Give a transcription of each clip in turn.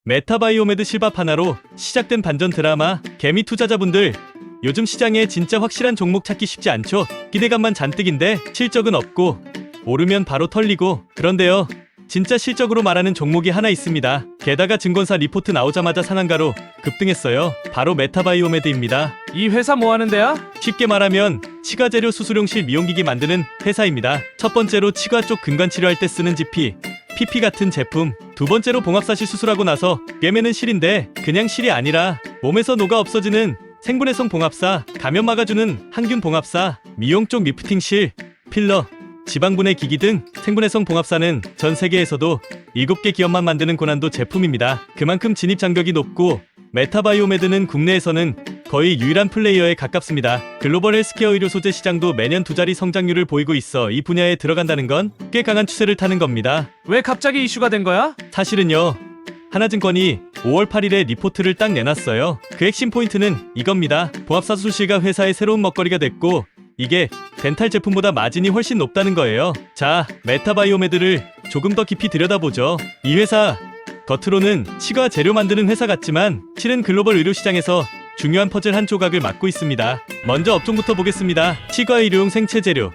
메타바이오메드 실밥 하나로 시작된 반전 드라마. 개미 투자자분들, 요즘 시장에 진짜 확실한 종목 찾기 쉽지 않죠? 기대감만 잔뜩인데 실적은 없고 오르면 바로 털리고. 그런데요, 진짜 실적으로 말하는 종목이 하나 있습니다. 게다가 증권사 리포트 나오자마자 상한가로 급등했어요. 바로 메타바이오메드입니다. 이 회사 뭐 하는 데야? 쉽게 말하면 치과 재료 수술용실 미용기기 만드는 회사입니다. 첫 번째로 치과 쪽 근관 치료할 때 쓰는 GP, PP 같은 제품, 두 번째로 봉합사실 수술하고 나서 꿰매는 실인데 그냥 실이 아니라 몸에서 녹아 없어지는 생분해성 봉합사, 감염 막아주는 항균 봉합사, 미용 쪽 리프팅실, 필러, 지방분해 기기 등 생분해성 봉합사는 전 세계에서도 7개 기업만 만드는 고난도 제품입니다. 그만큼 진입 장벽이 높고 메타바이오메드는 국내에서는 거의 유일한 플레이어에 가깝습니다. 글로벌 헬스케어 의료 소재 시장도 매년 2자리 성장률을 보이고 있어 이 분야에 들어간다는 건 꽤 강한 추세를 타는 겁니다. 왜 갑자기 이슈가 된 거야? 사실은요, 하나증권이 5월 8일에 리포트를 딱 내놨어요. 그 핵심 포인트는 이겁니다. 봉합사 수술실과 회사의 새로운 먹거리가 됐고 이게 덴탈 제품보다 마진이 훨씬 높다는 거예요. 자, 메타바이오메드를 조금 더 깊이 들여다보죠. 이 회사, 겉으로는 치과 재료 만드는 회사 같지만 실은 글로벌 의료 시장에서 중요한 퍼즐 한 조각을 맡고 있습니다. 먼저 업종부터 보겠습니다. 치과 의료용 생체 재료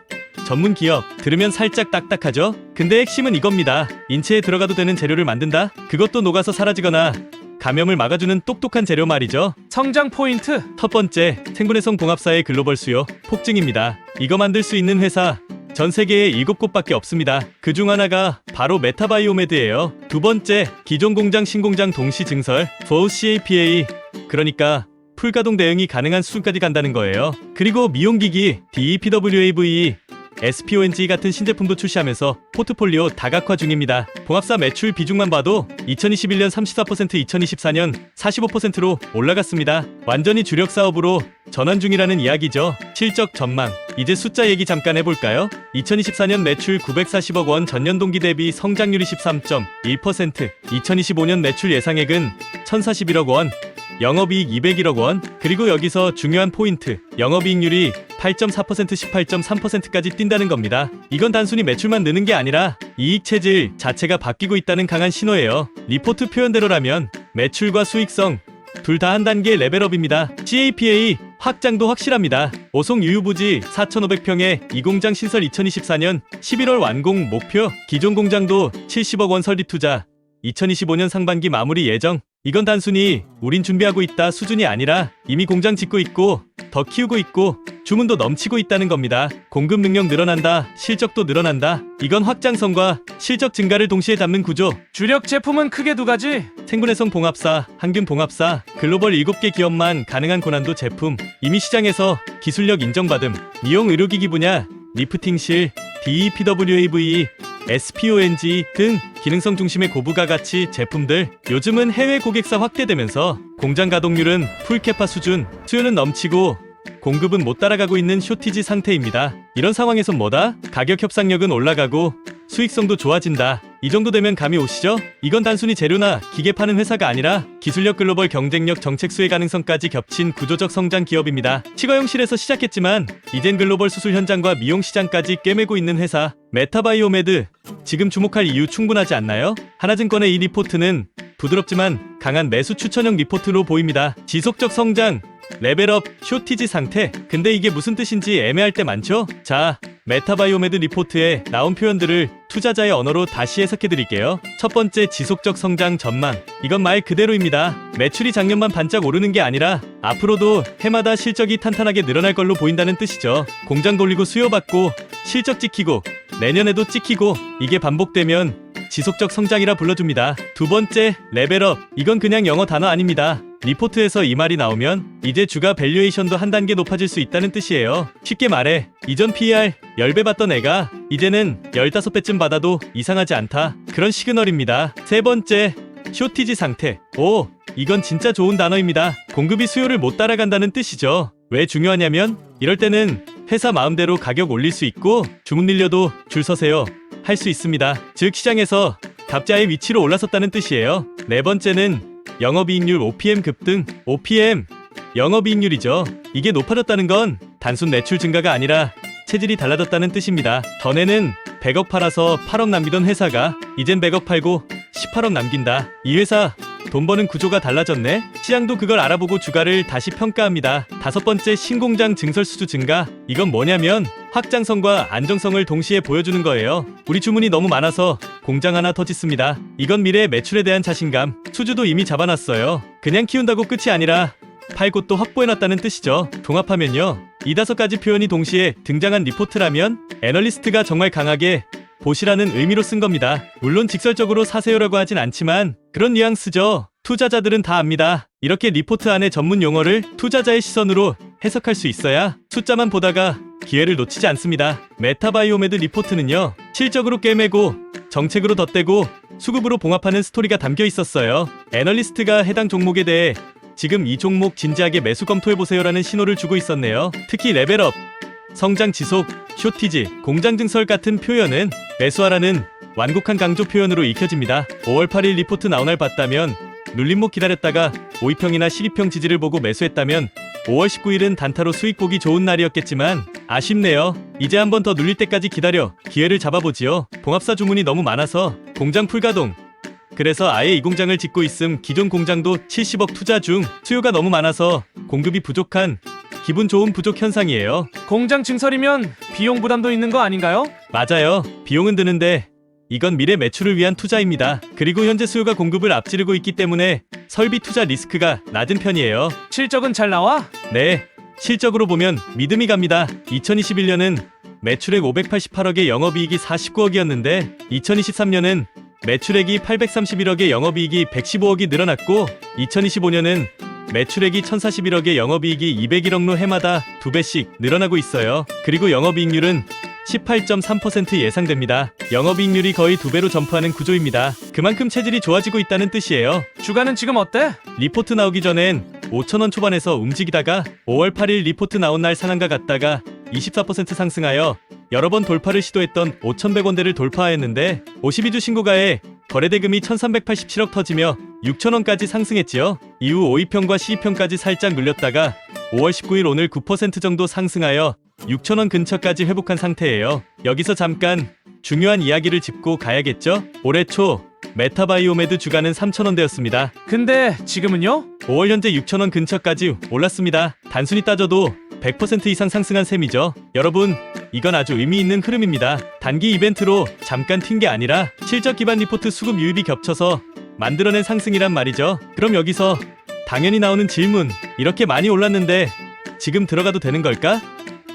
전문 기업. 들으면 살짝 딱딱하죠? 근데 핵심은 이겁니다. 인체에 들어가도 되는 재료를 만든다? 그것도 녹아서 사라지거나 감염을 막아주는 똑똑한 재료 말이죠. 성장 포인트. 첫 번째, 생분해성 봉합사의 글로벌 수요 폭증입니다. 이거 만들 수 있는 회사 전 세계에 7곳밖에 없습니다. 그중 하나가 바로 메타바이오메드예요. 두 번째, 기존 공장 신공장 동시 증설 for CAPA, 그러니까 풀가동 대응이 가능한 수준까지 간다는 거예요. 그리고 미용기기 DEPWAVE, SPONG 같은 신제품도 출시하면서 포트폴리오 다각화 중입니다. 봉합사 매출 비중만 봐도 2021년 34%, 2024년 45%로 올라갔습니다. 완전히 주력 사업으로 전환 중이라는 이야기죠. 실적 전망, 이제 숫자 얘기 잠깐 해볼까요? 2024년 매출 940억 원, 전년 동기 대비 성장률이 13.1%, 2025년 매출 예상액은 1041억 원, 영업이익 201억 원, 그리고 여기서 중요한 포인트, 영업이익률이 8.4%, 18.3%까지 뛴다는 겁니다. 이건 단순히 매출만 느는 게 아니라 이익 체질 자체가 바뀌고 있다는 강한 신호예요. 리포트 표현대로라면 매출과 수익성 둘 다 한 단계 레벨업입니다. CAPA 확장도 확실합니다. 오송 유유부지 4,500평의 이 공장 신설 2024년 11월 완공 목표, 기존 공장도 70억 원 설립 투자, 2025년 상반기 마무리 예정. 이건 단순히 우린 준비하고 있다 수준이 아니라 이미 공장 짓고 있고 더 키우고 있고 주문도 넘치고 있다는 겁니다. 공급 능력 늘어난다, 실적도 늘어난다. 이건 확장성과 실적 증가를 동시에 담는 구조. 주력 제품은 크게 두 가지. 생분해성 봉합사, 항균 봉합사, 글로벌 7개 기업만 가능한 고난도 제품. 이미 시장에서 기술력 인정받음. 미용 의료기기 분야, 리프팅실, DEPWAVE, SPONG 등 기능성 중심의 고부가 가치 제품들. 요즘은 해외 고객사 확대되면서 공장 가동률은 풀캐파 수준, 수요는 넘치고 공급은 못 따라가고 있는 쇼티지 상태입니다. 이런 상황에선 뭐다? 가격 협상력은 올라가고 수익성도 좋아진다. 이 정도 되면 감이 오시죠? 이건 단순히 재료나 기계 파는 회사가 아니라 기술력, 글로벌 경쟁력, 정책 수혜 가능성까지 겹친 구조적 성장 기업입니다. 치과용실에서 시작했지만 이젠 글로벌 수술 현장과 미용 시장까지 꿰매고 있는 회사 메타바이오메드. 지금 주목할 이유 충분하지 않나요? 하나증권의 이 리포트는 부드럽지만 강한 매수 추천형 리포트로 보입니다. 지속적 성장, 레벨업, 쇼티지 상태. 근데 이게 무슨 뜻인지 애매할 때 많죠? 자, 메타바이오메드 리포트에 나온 표현들을 투자자의 언어로 다시 해석해드릴게요. 첫 번째, 지속적 성장 전망. 이건 말 그대로입니다. 매출이 작년만 반짝 오르는 게 아니라 앞으로도 해마다 실적이 탄탄하게 늘어날 걸로 보인다는 뜻이죠. 공장 돌리고 수요받고 실적 찍히고 내년에도 찍히고, 이게 반복되면 지속적 성장이라 불러줍니다. 두 번째, 레벨업. 이건 그냥 영어 단어 아닙니다. 리포트에서 이 말이 나오면 이제 주가 밸류에이션도 한 단계 높아질 수 있다는 뜻이에요. 쉽게 말해 이전 PER 10배 받던 애가 이제는 15배쯤 받아도 이상하지 않다, 그런 시그널입니다. 세 번째, 쇼티지 상태. 오, 이건 진짜 좋은 단어입니다. 공급이 수요를 못 따라간다는 뜻이죠. 왜 중요하냐면 이럴 때는 회사 마음대로 가격 올릴 수 있고 주문 늘려도 줄 서세요 할 수 있습니다. 즉 시장에서 갑자의 위치로 올라섰다는 뜻이에요. 네 번째는 영업이익률 OPM 급등. OPM, 영업이익률이죠. 이게 높아졌다는 건 단순 매출 증가가 아니라 체질이 달라졌다는 뜻입니다. 전에는 100억 팔아서 8억 남기던 회사가 이젠 100억 팔고 18억 남긴다. 이 회사 돈 버는 구조가 달라졌네. 시장도 그걸 알아보고 주가를 다시 평가합니다. 다섯 번째, 신공장 증설 수주 증가. 이건 뭐냐면 확장성과 안정성을 동시에 보여주는 거예요. 우리 주문이 너무 많아서 공장 하나 더 짓습니다. 이건 미래의 매출에 대한 자신감. 수주도 이미 잡아놨어요. 그냥 키운다고 끝이 아니라 팔 곳도 확보해놨다는 뜻이죠. 종합하면요, 이 다섯 가지 표현이 동시에 등장한 리포트라면 애널리스트가 정말 강하게 보시라는 의미로 쓴 겁니다. 물론 직설적으로 사세요라고 하진 않지만 그런 뉘앙스죠. 투자자들은 다 압니다. 이렇게 리포트 안에 전문 용어를 투자자의 시선으로 해석할 수 있어야 숫자만 보다가 기회를 놓치지 않습니다. 메타바이오메드 리포트는요, 실적으로 꿰매고 정책으로 덧대고 수급으로 봉합하는 스토리가 담겨 있었어요. 애널리스트가 해당 종목에 대해 지금 이 종목 진지하게 매수 검토해보세요라는 신호를 주고 있었네요. 특히 레벨업, 성장 지속, 쇼티지, 공장 증설 같은 표현은 매수하라는 완곡한 강조 표현으로 익혀집니다. 5월 8일 리포트 나온 날 봤다면 눌림목 기다렸다가 5위평이나 12평 지지를 보고 매수했다면 5월 19일은 단타로 수익 보기 좋은 날이었겠지만 아쉽네요. 이제 한 번 더 눌릴 때까지 기다려 기회를 잡아보지요. 봉합사 주문이 너무 많아서 공장 풀가동. 그래서 아예 이 공장을 짓고 있음. 기존 공장도 70억 투자 중 수요가 너무 많아서 공급이 부족한 기분 좋은 부족 현상이에요. 공장 증설이면 비용 부담도 있는 거 아닌가요? 맞아요. 비용은 드는데 이건 미래 매출을 위한 투자입니다. 그리고 현재 수요가 공급을 앞지르고 있기 때문에 설비 투자 리스크가 낮은 편이에요. 실적은 잘 나와? 네, 실적으로 보면 믿음이 갑니다. 2021년은 매출액 588억에 영업이익이 49억이었는데 2023년은 매출액이 831억에 영업이익이 115억이 늘어났고 2025년은 매출액이 1041억에 영업이익이 201억로 해마다 2배씩 늘어나고 있어요. 그리고 영업이익률은 18.3% 예상됩니다. 영업이익률이 거의 2배로 점프하는 구조입니다. 그만큼 체질이 좋아지고 있다는 뜻이에요. 주가는 지금 어때? 리포트 나오기 전엔 5,000원 초반에서 움직이다가 5월 8일 리포트 나온 날 상한가 갔다가 24% 상승하여 여러 번 돌파를 시도했던 5,100원대를 돌파하였는데 52주 신고가에 거래대금이 1,387억 터지며 6,000원까지 상승했지요. 이후 5위평과 12평까지 살짝 눌렸다가 5월 19일 오늘 9% 정도 상승하여 6,000원 근처까지 회복한 상태예요. 여기서 잠깐 중요한 이야기를 짚고 가야겠죠? 올해 초 메타바이오메드 주가는 3,000원대였습니다. 근데 지금은요? 5월 현재 6,000원 근처까지 올랐습니다. 단순히 따져도 100% 이상 상승한 셈이죠. 여러분, 이건 아주 의미 있는 흐름입니다. 단기 이벤트로 잠깐 튄 게 아니라 실적 기반 리포트 수급 유입이 겹쳐서 만들어낸 상승이란 말이죠. 그럼 여기서 당연히 나오는 질문, 이렇게 많이 올랐는데 지금 들어가도 되는 걸까?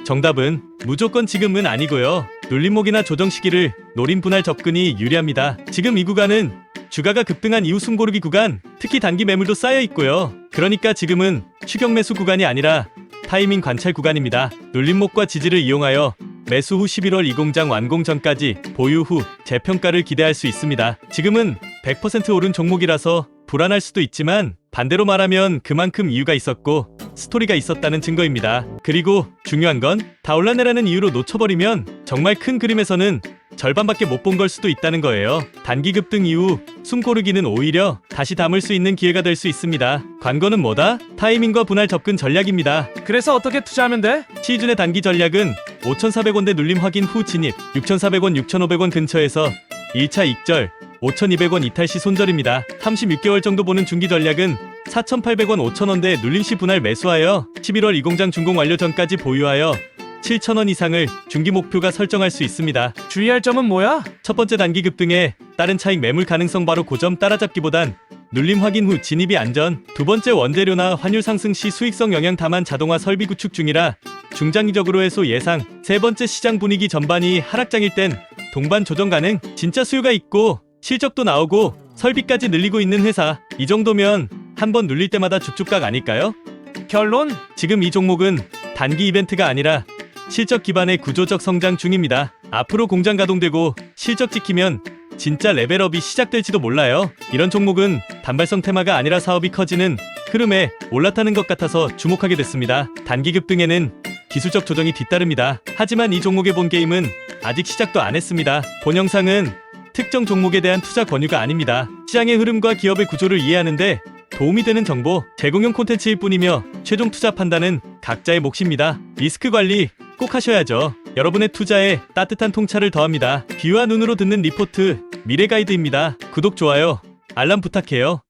정답은 무조건 지금은 아니고요. 눌림목이나 조정 시기를 노린 분할 접근이 유리합니다. 지금 이 구간은 주가가 급등한 이후 숨고르기 구간, 특히 단기 매물도 쌓여 있고요. 그러니까 지금은 추격 매수 구간이 아니라 타이밍 관찰 구간입니다. 눌림목과 지지를 이용하여 매수 후 11월 이 공장 완공 전까지 보유 후 재평가를 기대할 수 있습니다. 지금은 100% 오른 종목이라서 불안할 수도 있지만 반대로 말하면 그만큼 이유가 있었고 스토리가 있었다는 증거입니다. 그리고 중요한 건 다 올라내라는 이유로 놓쳐버리면 정말 큰 그림에서는 절반밖에 못 본 걸 수도 있다는 거예요. 단기 급등 이후 숨 고르기는 오히려 다시 담을 수 있는 기회가 될 수 있습니다. 관건은 뭐다? 타이밍과 분할 접근 전략입니다. 그래서 어떻게 투자하면 돼? 시즌의 단기 전략은 5,400원대 눌림 확인 후 진입, 6,400원, 6,500원 근처에서 1차 익절, 5,200원 이탈 시 손절입니다. 36개월 정도 보는 중기 전략은 4,800원, 5,000원대 눌림 시 분할 매수하여 11월 이 공장 준공 완료 전까지 보유하여 7,000원 이상을 중기 목표가 설정할 수 있습니다. 주의할 점은 뭐야? 첫 번째, 단기 급등에 따른 차익 매물 가능성 바로 고점 따라잡기보단 눌림 확인 후 진입이 안전. 두 번째, 원재료나 환율 상승 시 수익성 영향 다만 자동화 설비 구축 중이라 중장기적으로 해소 예상. 세 번째, 시장 분위기 전반이 하락장일 땐 동반 조정 가능. 진짜 수요가 있고 실적도 나오고 설비까지 늘리고 있는 회사, 이 정도면 한번 눌릴 때마다 죽죽각 아닐까요? 결론? 지금 이 종목은 단기 이벤트가 아니라 실적 기반의 구조적 성장 중입니다. 앞으로 공장 가동되고 실적 지키면 진짜 레벨업이 시작될지도 몰라요. 이런 종목은 단발성 테마가 아니라 사업이 커지는 흐름에 올라타는 것 같아서 주목하게 됐습니다. 단기 급등에는 기술적 조정이 뒤따릅니다. 하지만 이 종목의 본 게임은 아직 시작도 안 했습니다. 본 영상은 특정 종목에 대한 투자 권유가 아닙니다. 시장의 흐름과 기업의 구조를 이해하는데 도움이 되는 정보, 제공용 콘텐츠일 뿐이며 최종 투자 판단은 각자의 몫입니다. 리스크 관리 꼭 하셔야죠. 여러분의 투자에 따뜻한 통찰을 더합니다. 귀와 눈으로 듣는 리포트, 미래 가이드입니다. 구독, 좋아요, 알람 부탁해요.